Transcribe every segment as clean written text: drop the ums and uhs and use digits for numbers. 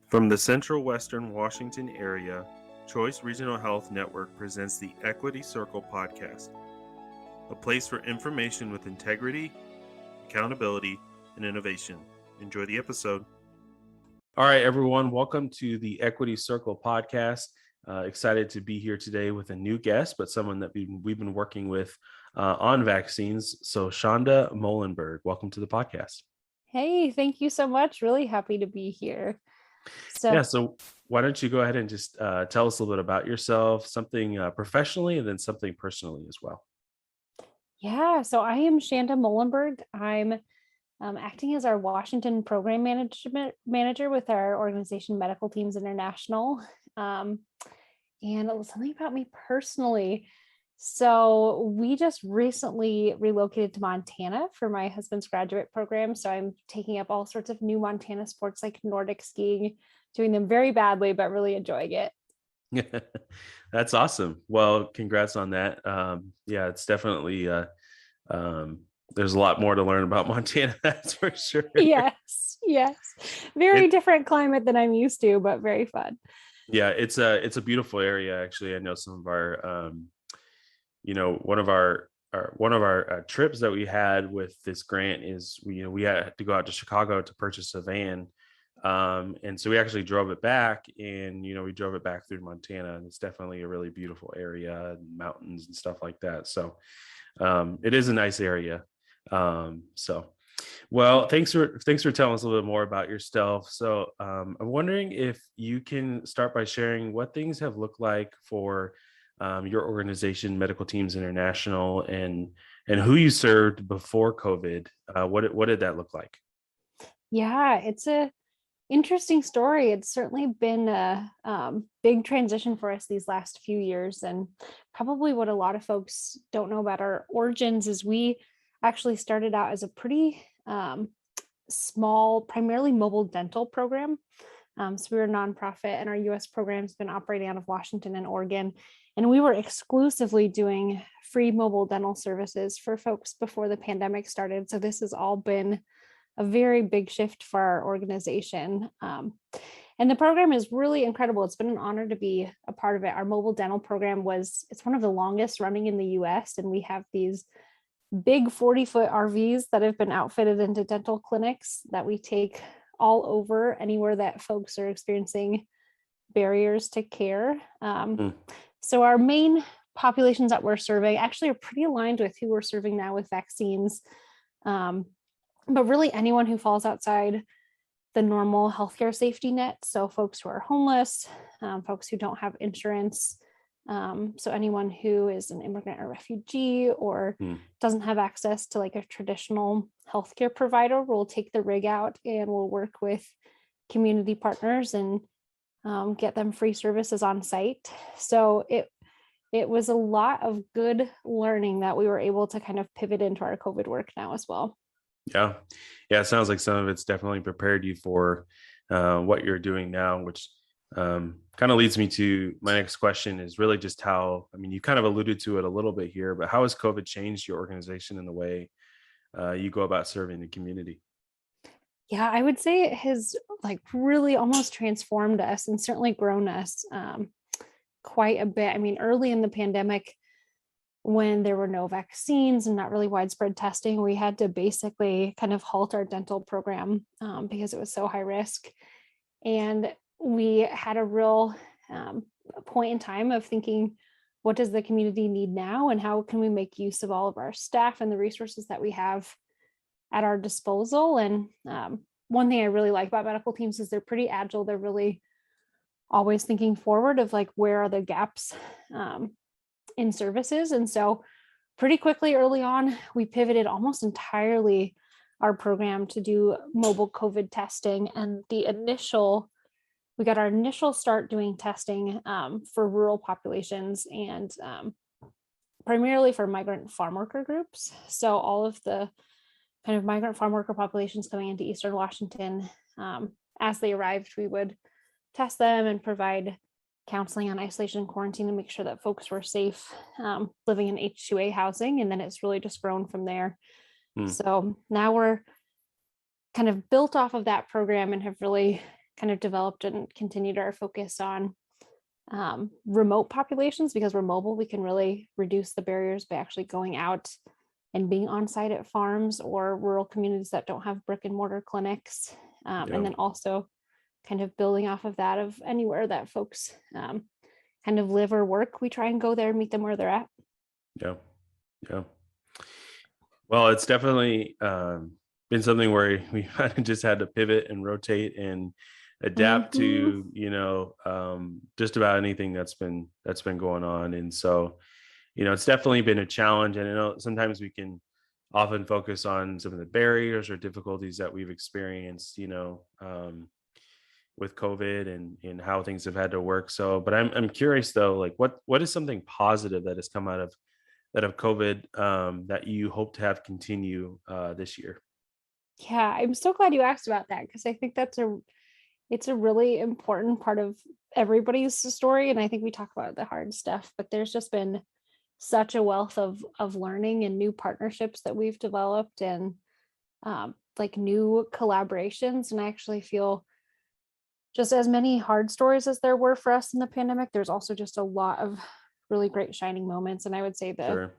From the Central Western Washington area, Choice Regional Health Network presents the Equity Circle podcast, a place for information with integrity, accountability, and innovation. Enjoy the episode. All right, everyone, welcome to the Equity Circle podcast. Excited to be here today with a new guest, but someone that we've been working with on vaccines. So Shonda Molenberg, welcome to the podcast. Hey, thank you so much. Really happy to be here. So why don't you go ahead and just tell us a little bit about yourself, something professionally, and then something personally as well. Yeah, so I am Shonda Molenberg. I'm acting as our Washington program manager with our organization Medical Teams International. And something about me personally. So we just recently relocated to Montana for my husband's graduate program. So I'm taking up all sorts of new Montana sports like Nordic skiing, doing them very badly, but really enjoying it. That's awesome. Well, congrats on that. It's definitely, there's a lot more to learn about Montana, that's for sure. Yes. Very different climate than I'm used to, but very fun. Yeah, it's a beautiful area. Actually, I know some of our, one of our trips that we had with this grant is we had to go out to Chicago to purchase a van. And so we actually drove it back and, we drove it back through Montana, and it's definitely a really beautiful area, and mountains and stuff like that. So it is a nice area. Well, thanks for telling us a little bit more about yourself. So I'm wondering if you can start by sharing what things have looked like for your organization, Medical Teams International, and who you served before COVID. What did that look like? Yeah, it's a interesting story. It's certainly been a big transition for us these last few years. And probably what a lot of folks don't know about our origins is we actually started out as a pretty small, primarily mobile dental program. So we were a nonprofit, and our US program's been operating out of Washington and Oregon. And we were exclusively doing free mobile dental services for folks before the pandemic started. So this has all been a very big shift for our organization. And the program is really incredible. It's been an honor to be a part of it. Our mobile dental program it's one of the longest running in the US, and we have these big 40-foot RVs that have been outfitted into dental clinics that we take all over anywhere that folks are experiencing barriers to care. So our main populations that we're serving actually are pretty aligned with who we're serving now with vaccines. But really anyone who falls outside the normal healthcare safety net. So folks who are homeless, folks who don't have insurance. So anyone who is an immigrant or refugee or doesn't have access to like a traditional healthcare provider, we'll take the rig out and we'll work with community partners and get them free services on site. So it was a lot of good learning that we were able to kind of pivot into our COVID work now as well. Yeah. It sounds like some of it's definitely prepared you for what you're doing now, which kind of leads me to my next question is really just how, you kind of alluded to it a little bit here, but how has COVID changed your organization in the way you go about serving the community? Yeah, I would say it has like really almost transformed us and certainly grown us quite a bit. Early in the pandemic, when there were no vaccines and not really widespread testing, we had to basically kind of halt our dental program because it was so high risk. And we had a real point in time of thinking, what does the community need now? And how can we make use of all of our staff and the resources that we have at our disposal? And one thing I really like about medical teams is they're pretty agile. They're really always thinking forward of like, where are the gaps in services? And so pretty quickly early on, we pivoted almost entirely our program to do mobile COVID testing. And we got our initial start doing testing for rural populations and primarily for migrant farm worker groups. So all of the kind of migrant farm worker populations coming into Eastern Washington, as they arrived, we would test them and provide counseling on isolation and quarantine to make sure that folks were safe living in H2A housing. And then it's really just grown from there. So now we're kind of built off of that program and have really kind of developed and continued our focus on remote populations, because we're mobile. We can really reduce the barriers by actually going out and being on site at farms or rural communities that don't have brick and mortar clinics. And then also kind of building off of that, of anywhere that folks kind of live or work, we try and go there and meet them where they're at. Yeah. Yeah. Well, it's definitely been something where we kind of just had to pivot and rotate and adapt to, just about anything that's been going on. And so, it's definitely been a challenge. And I know sometimes we can often focus on some of the barriers or difficulties that we've experienced, with COVID and how things have had to work. So, but I'm curious though, like what is something positive that has come out of COVID that you hope to have continue this year? Yeah, I'm so glad you asked about that, because I think it's a really important part of everybody's story. And I think we talk about the hard stuff, but there's just been such a wealth of learning and new partnerships that we've developed, and like new collaborations. And I actually feel just as many hard stories as there were for us in the pandemic, there's also just a lot of really great shining moments. And I would say Sure.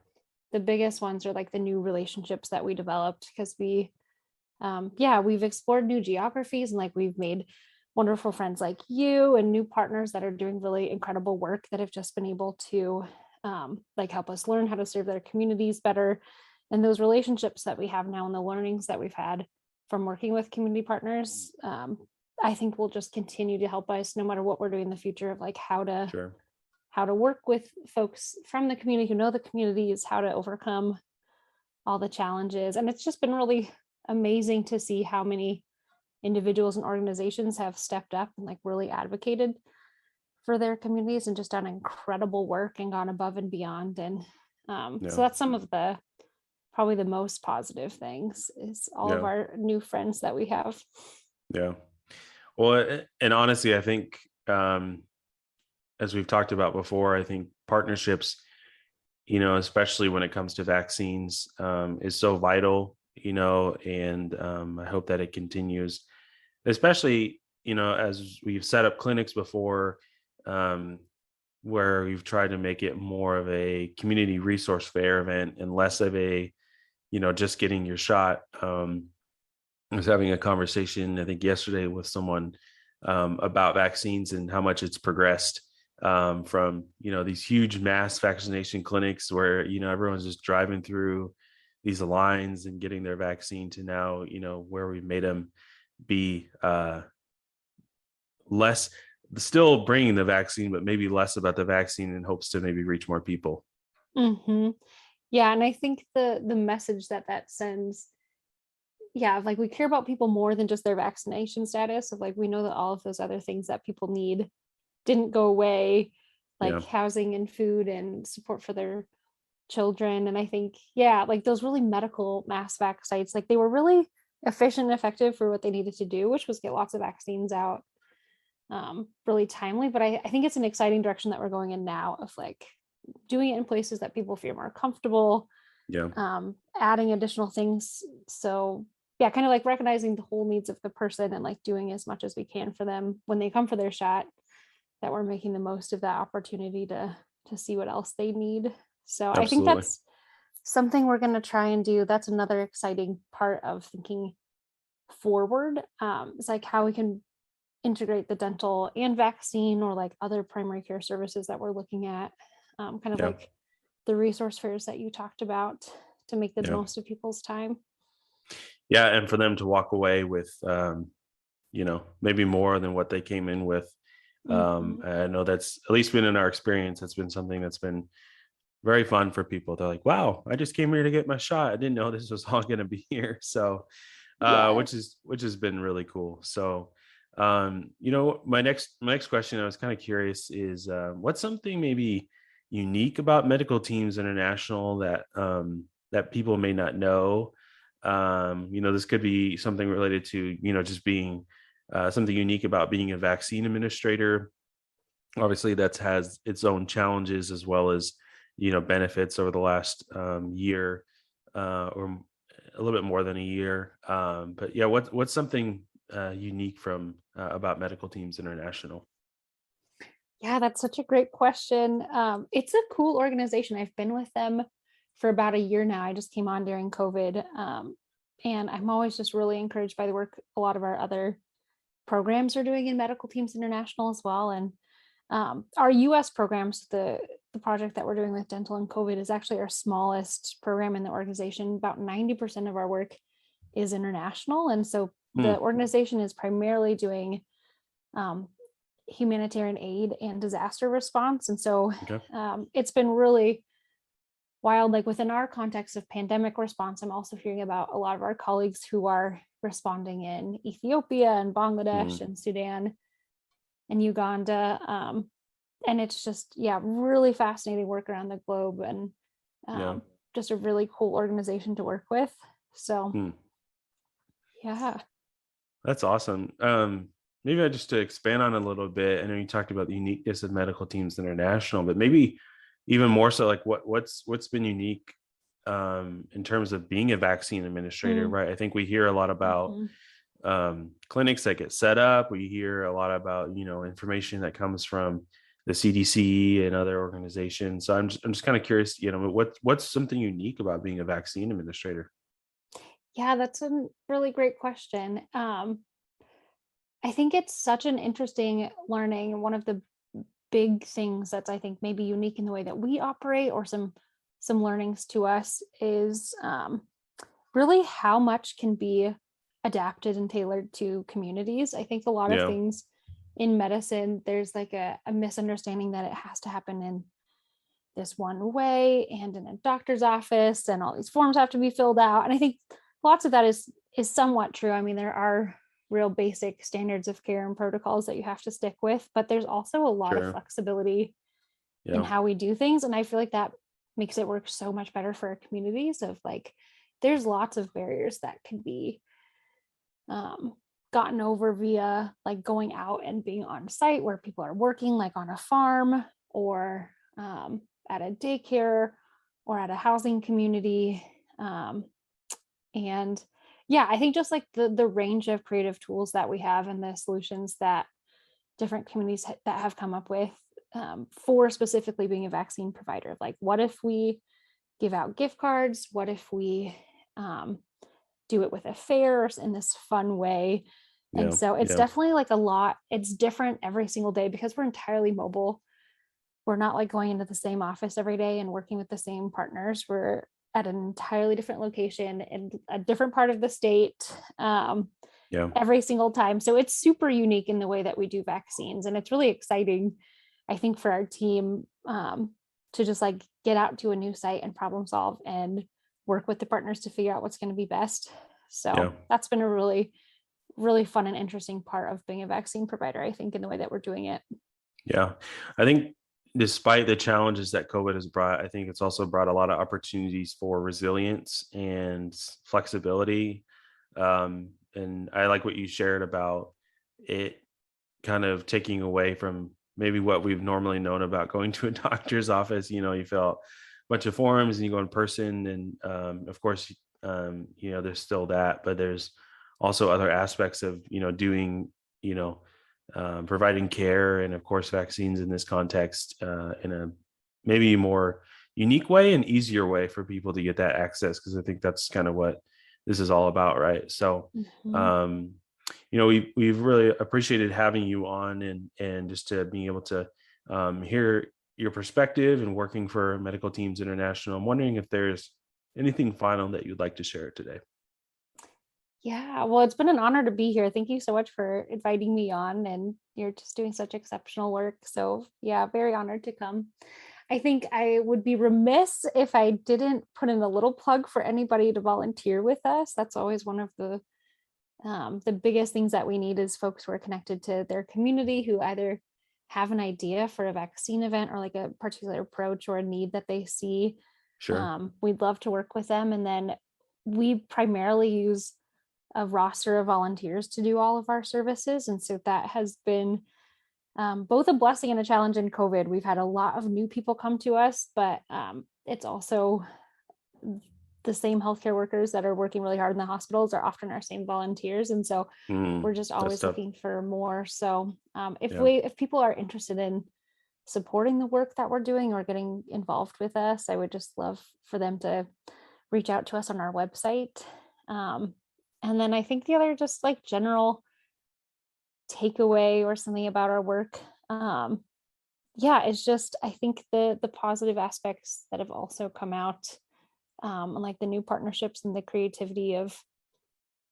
the biggest ones are like the new relationships that we developed, because we've explored new geographies, and like we've made wonderful friends like you, and new partners that are doing really incredible work that have just been able to like help us learn how to serve their communities better. And those relationships that we have now, and the learnings that we've had from working with community partners, I think will just continue to help us no matter what we're doing in the future, of like how to work with folks from the community who know the communities, how to overcome all the challenges. And it's just been really amazing to see how many individuals and organizations have stepped up and like really advocated for their communities and just done incredible work and gone above and beyond. And so that's some of the probably the most positive things, is all of our new friends that we have. Yeah. Well, and honestly, I think as we've talked about before, I think partnerships, especially when it comes to vaccines, is so vital, and I hope that it continues, especially, as we've set up clinics before, where we've tried to make it more of a community resource fair event and less of a, just getting your shot. I was having a conversation, I think yesterday, with someone about vaccines and how much it's progressed from, these huge mass vaccination clinics where, everyone's just driving through these lines and getting their vaccine, to now, where we made them be less, still bringing the vaccine, but maybe less about the vaccine, in hopes to maybe reach more people. Yeah. And I think the message that sends, like we care about people more than just their vaccination status, of like, we know that all of those other things that people need didn't go away, like housing and food and support for their children. And I think, like those really medical mass vac sites, like they were really efficient and effective for what they needed to do, which was get lots of vaccines out really timely. But I think it's an exciting direction that we're going in now, of like doing it in places that people feel more comfortable, adding additional things. So kind of like recognizing the whole needs of the person, and like doing as much as we can for them when they come for their shot, that we're making the most of that opportunity to see what else they need. So Absolutely. I think that's something we're going to try and do. That's another exciting part of thinking forward. It's like how we can integrate the dental and vaccine, or like other primary care services that we're looking at, kind of like the resource fairs that you talked about, to make the most of people's time. Yeah. And for them to walk away with, maybe more than what they came in with. I know that's at least been in our experience. That's been something that's been very fun for people. They're like, wow, I just came here to get my shot. I didn't know this was all going to be here. So, which has been really cool. So, my next question, I was kind of curious, is what's something maybe unique about Medical Teams International that that people may not know? This could be something related to, just being something unique about being a vaccine administrator. Obviously, that has its own challenges, as well as, benefits over the last year, or a little bit more than a year. But what's something unique from about Medical Teams International? Yeah, that's such a great question. It's a cool organization. I've been with them for about a year now. I just came on during COVID. And I'm always just really encouraged by the work a lot of our other programs are doing in Medical Teams International as well. And our US programs, the project that we're doing with dental and COVID is actually our smallest program in the organization. About 90% of our work is international. And so the Hmm. organization is primarily doing um, humanitarian aid and disaster response. And so Okay. it's been really wild. Like within our context of pandemic response, I'm also hearing about a lot of our colleagues who are responding in Ethiopia and Hmm. Bangladesh and Sudan and Uganda. And it's just, yeah, really fascinating work around the globe and Yeah. just a really cool organization to work with. So, Hmm. yeah. That's awesome. Maybe I just to expand on it a little bit. I know you talked about the uniqueness of Medical Teams International, but maybe even more so, like what's been unique in terms of being a vaccine administrator, Mm, right? I think we hear a lot about mhm. clinics that get set up. We hear a lot about information that comes from the CDC and other organizations. So I'm just kind of curious, what's something unique about being a vaccine administrator? Yeah, that's a really great question. I think it's such an interesting learning. And one of the big things that's I think maybe unique in the way that we operate or some learnings to us is really how much can be adapted and tailored to communities. I think a lot of Yeah, things in medicine, there's like a misunderstanding that it has to happen in this one way and in a doctor's office and all these forms have to be filled out. And I think lots of that is somewhat true. I mean, there are real basic standards of care and protocols that you have to stick with, but there's also a lot of sure. flexibility in Yeah, how we do things. And I feel like that makes it work so much better for our communities of like, there's lots of barriers that can be um, gotten over via like going out and being on site where people are working, like on a farm or at a daycare or at a housing community. Um, and yeah, I think just like the range of creative tools that we have and the solutions that different communities that have come up with for specifically being a vaccine provider. Like, what if we give out gift cards? What if we um, do it with a fair in this fun way? And yeah, so it's yeah, definitely like a lot. It's different every single day because we're entirely mobile. We're not like going into the same office every day and working with the same partners. We're at an entirely different location in a different part of the state yeah, every single time. So it's super unique in the way that we do vaccines. And it's really exciting, I think, for our team to just like get out to a new site and problem solve and work with the partners to figure out what's going to be best. yeah, So that's been a really, really fun and interesting part of being a vaccine provider, I think, in the way that we're doing it. yeah. I think despite the challenges that COVID has brought, I think it's also brought a lot of opportunities for resilience and flexibility. And I like what you shared about it kind of taking away from maybe what we've normally known about going to a doctor's office. You fill out a bunch of forms and you go in person, and of course, there's still that, but there's also other aspects of doing you know providing care, and of course vaccines in this context in a maybe more unique way and easier way for people to get that access, because I think that's kind of what this is all about, right? So Mhm. um we've really appreciated having you on, and just to being able to hear your perspective and working for Medical Teams International. I'm wondering if there's anything final that you'd like to share today. Yeah, well, it's been an honor to be here. Thank you so much for inviting me on, and you're just doing such exceptional work. So, yeah, very honored to come. I think I would be remiss if I didn't put in a little plug for anybody to volunteer with us. That's always one of the biggest things that we need is folks who are connected to their community who either have an idea for a vaccine event or like a particular approach or a need that they see. Sure. We'd love to work with them, and then we primarily use a roster of volunteers to do all of our services. And so that has been both a blessing and a challenge in COVID. We've had a lot of new people come to us, but it's also the same healthcare workers that are working really hard in the hospitals are often our same volunteers. And so we're just That's always tough. looking for more. So Yeah. if people are interested in supporting the work that we're doing or getting involved with us, I would just love for them to reach out to us on our website. And then I think the other just like general takeaway or something about our work, yeah, it's just I think the positive aspects that have also come out, and like the new partnerships and the creativity of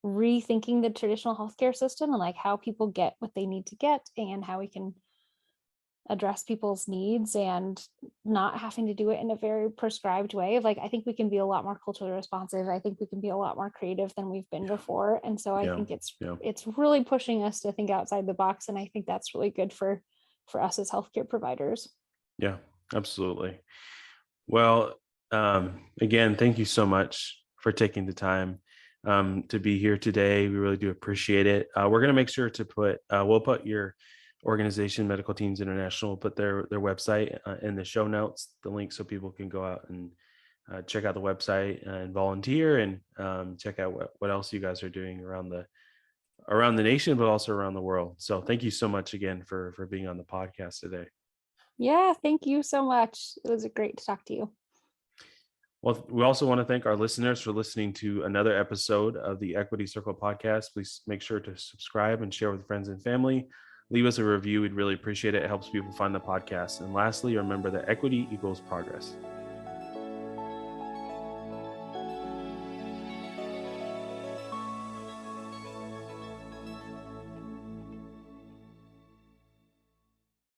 rethinking the traditional healthcare system and like how people get what they need to get and how we can address people's needs and not having to do it in a very prescribed way. Of like, I think we can be a lot more culturally responsive. I think we can be a lot more creative than we've been before. And so I think it's really pushing us to think outside the box. And I think that's really good for us as healthcare providers. Yeah, absolutely. Well, again, thank you so much for taking the time to be here today. We really do appreciate it. We're going to make sure to we'll put your organization, Medical Teams International, put their website in the show notes, the link so people can go out and check out the website and volunteer and check out what else you guys are doing around the nation, but also around the world. So thank you so much again for being on the podcast today. Yeah, thank you so much. It was great to talk to you. Well, we also want to thank our listeners for listening to another episode of the Equity Circle podcast. Please make sure to subscribe and share with friends and family. Leave us a review. We'd really appreciate it. It helps people find the podcast. And lastly, remember that equity equals progress.